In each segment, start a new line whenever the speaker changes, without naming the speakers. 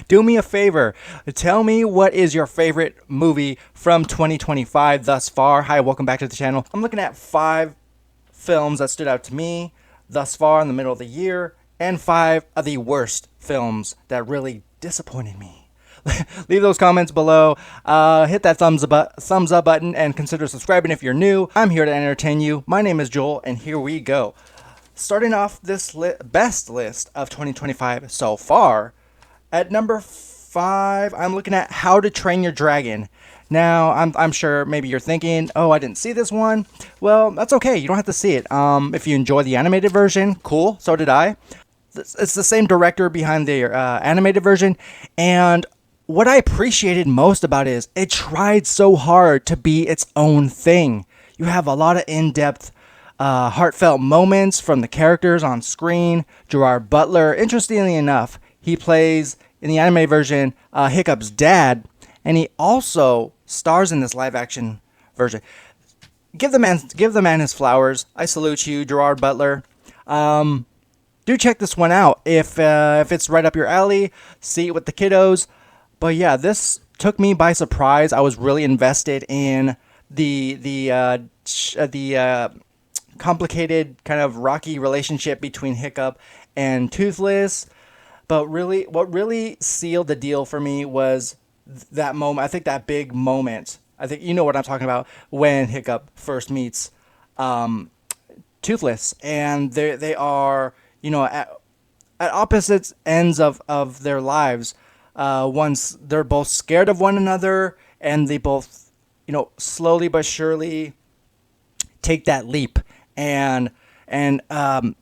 Do me a favor. Tell me what is your favorite movie from 2025 thus far. Hi, welcome back to the channel. I'm looking at 5 films that stood out to me thus far in the middle of the year, and 5 of the worst films that really disappointed me. Leave those comments below. Hit that thumbs up button and consider subscribing if you're new. I'm here to entertain you. My name is Joel, and here we go. Starting off this best list of 2025 so far, at number 5, I'm looking at How to Train Your Dragon. Now, I'm sure maybe you're thinking, oh, I didn't see this one. Well, that's okay. You don't have to see it. If you enjoy the animated version, cool. So did I. It's the same director behind the animated version. And what I appreciated most about it is it tried so hard to be its own thing. You have a lot of in-depth heartfelt moments from the characters on screen. Gerard Butler, interestingly enough, he plays in the anime version Hiccup's dad, and he also stars in this live-action version. Give the man his flowers. I salute you, Gerard Butler. Do check this one out if it's right up your alley. See it with the kiddos. But yeah, this took me by surprise. I was really invested in the complicated kind of rocky relationship between Hiccup and Toothless. But really, what really sealed the deal for me was that moment. I think that big moment. I think you know what I'm talking about when Hiccup first meets Toothless, and they are at opposite ends of their lives. Once they're both scared of one another, and they both slowly but surely take that leap and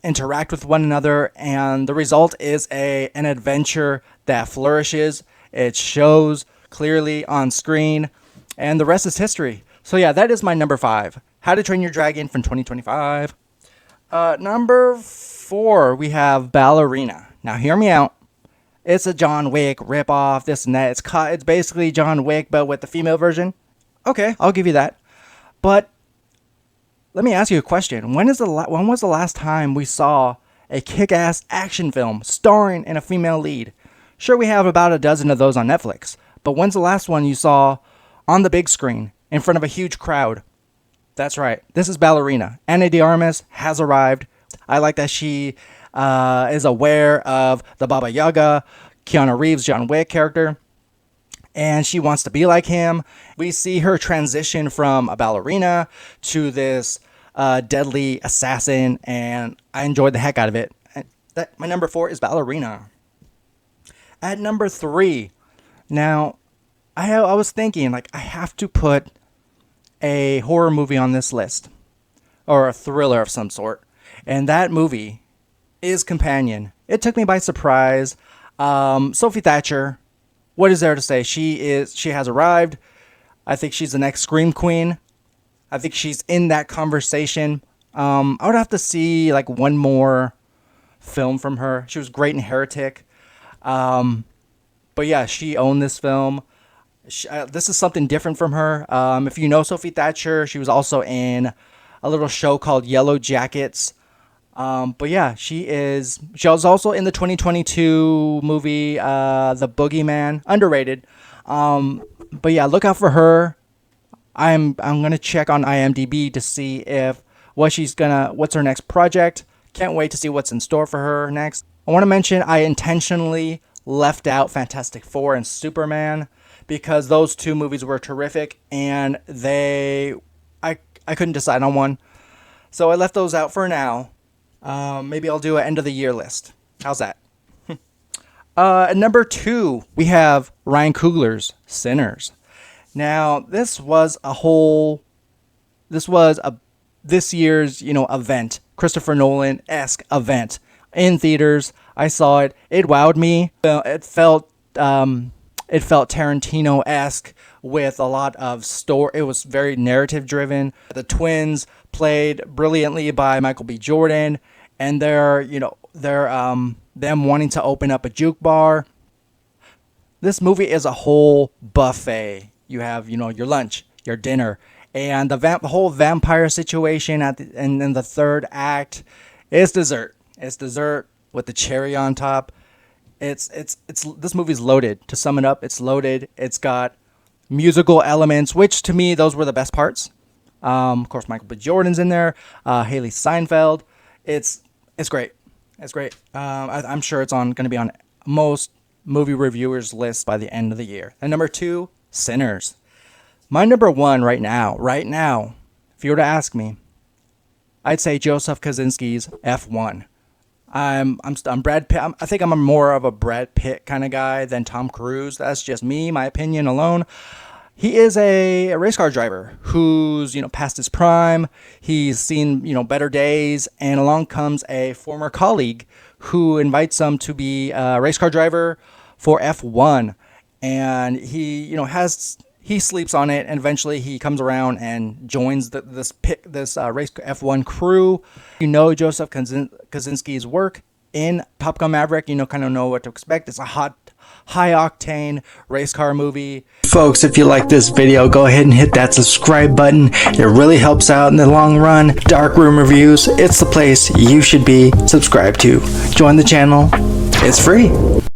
interact with one another, and the result is an adventure that flourishes. It shows clearly on screen, and the rest is history. So yeah, that is my number 5. How to Train Your Dragon from 2025. Number 4, we have Ballerina. Now hear me out. It's a John Wick ripoff, this and that. It's basically John Wick, but with the female version. Okay, I'll give you that. But let me ask you a question. When was the last time we saw a kick-ass action film starring in a female lead? Sure, we have about a dozen of those on Netflix. But when's the last one you saw on the big screen in front of a huge crowd? That's right. This is Ballerina. Ana de Armas has arrived. I like that she is aware of the Baba Yaga, Keanu Reeves' John Wick character, and she wants to be like him. We see her transition from a ballerina to this deadly assassin, and I enjoyed the heck out of it. My number 4 is Ballerina. At number 3, now I was thinking I have to put a horror movie on this list, or a thriller of some sort, and that movie is Companion. It took me by surprise. Sophie Thatcher, what is there to say? She has arrived. I think she's the next Scream Queen. I think she's in that conversation. I would have to see one more film from her. She was great in Heretic. But yeah, she owned this film. This is something different from her. If you know Sophie Thatcher, she was also in a little show called Yellow Jackets. But yeah, she was also in the 2022 movie, The Boogeyman, underrated. But yeah, look out for her. I'm going to check on IMDb to see what's her next project. Can't wait to see what's in store for her next. I want to mention I intentionally left out Fantastic Four and Superman because those 2 movies were terrific, and I couldn't decide on one. So I left those out for now. Maybe I'll do an end of the year list. How's that? At number 2, we have Ryan Coogler's Sinners. Now, this was this year's, event, Christopher Nolan-esque event in theaters. I saw it. It wowed me. It felt Tarantino-esque with a lot of story. It was very narrative driven. The twins played brilliantly by Michael B. Jordan, and they're them wanting to open up a juke bar. This movie is a whole buffet. You have, your lunch, your dinner, and the whole vampire situation and then the third act is dessert. It's dessert with the cherry on top. It's this movie's loaded. To sum it up, it's loaded. It's got musical elements, which to me those were the best parts. Of course, Michael B. Jordan's in there. Haley Steinfeld. It's great. It's great. I'm sure it's going to be on most movie reviewers' lists by the end of the year. And number 2, Sinners. My number 1 right now, if you were to ask me, I'd say Joseph Kosinski's F1. I'm Brad Pitt. I think I'm more of a Brad Pitt kind of guy than Tom Cruise. That's just me, my opinion alone. He is a race car driver who's, past his prime. He's seen, better days, and along comes a former colleague who invites him to be a race car driver for F1. And he sleeps on it, and eventually he comes around and joins this race F1 crew. Joseph Kosinski's work in Top Gun Maverick. Kind of know what to expect. It's a hot, high-octane race car movie. Folks, if you like this video, go ahead and hit that subscribe button. It really helps out in the long run. Dark Room Reviews, it's the place you should be subscribed to. Join the channel. It's free.